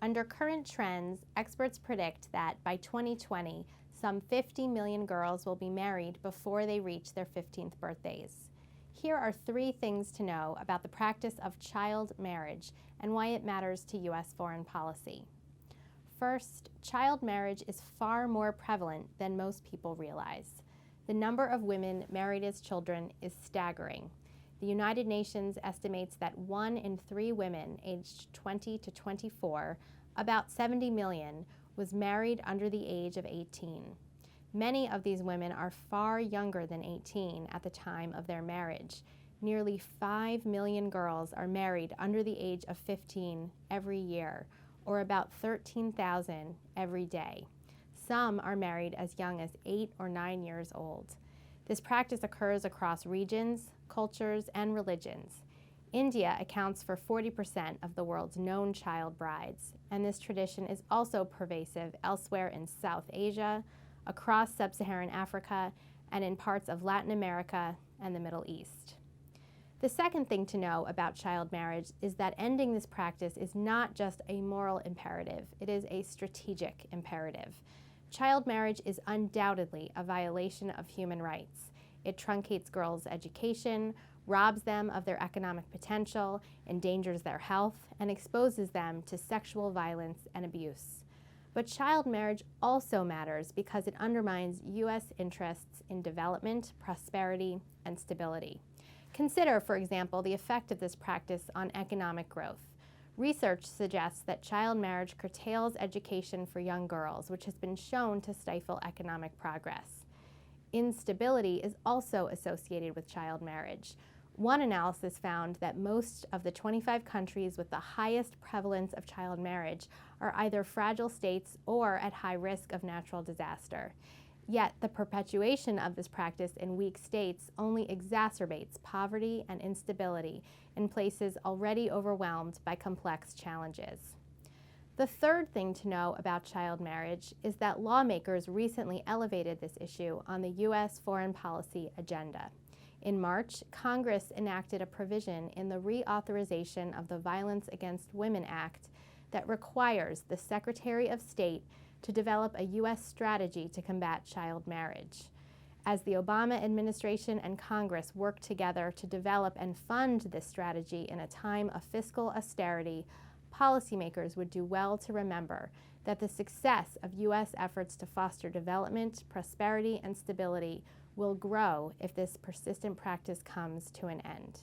Under current trends, experts predict that by 2020, some 50 million girls will be married before they reach their 15th birthdays. Here are 3 things to know about the practice of child marriage and why it matters to U.S. foreign policy. First, child marriage is far more prevalent than most people realize. The number of women married as children is staggering. The United Nations estimates that 1 in 3 women aged 20 to 24, about 70 million, was married under the age of 18. Many of these women are far younger than 18 at the time of their marriage. Nearly 5 million girls are married under the age of 15 every year, or about 13,000 every day. Some are married as young as 8 or 9 years old. This practice occurs across regions, cultures, and religions. India accounts for 40% of the world's known child brides, and this tradition is also pervasive elsewhere in South Asia, across Sub-Saharan Africa, and in parts of Latin America and the Middle East. The second thing to know about child marriage is that ending this practice is not just a moral imperative, it is a strategic imperative. Child marriage is undoubtedly a violation of human rights. It truncates girls' education, robs them of their economic potential, endangers their health, and exposes them to sexual violence and abuse. But child marriage also matters because it undermines U.S. interests in development, prosperity, and stability. Consider, for example, the effect of this practice on economic growth. Research suggests that child marriage curtails education for young girls, which has been shown to stifle economic progress. Instability is also associated with child marriage. One analysis found that most of the 25 countries with the highest prevalence of child marriage are either fragile states or at high risk of natural disaster. Yet the perpetuation of this practice in weak states only exacerbates poverty and instability in places already overwhelmed by complex challenges. The third thing to know about child marriage is that lawmakers recently elevated this issue on the U.S. foreign policy agenda. In March, Congress enacted a provision in the reauthorization of the Violence Against Women Act that requires the Secretary of State to develop a U.S. strategy to combat child marriage. As the Obama administration and Congress work together to develop and fund this strategy in a time of fiscal austerity, policymakers would do well to remember that the success of U.S. efforts to foster development, prosperity, and stability will grow if this persistent practice comes to an end.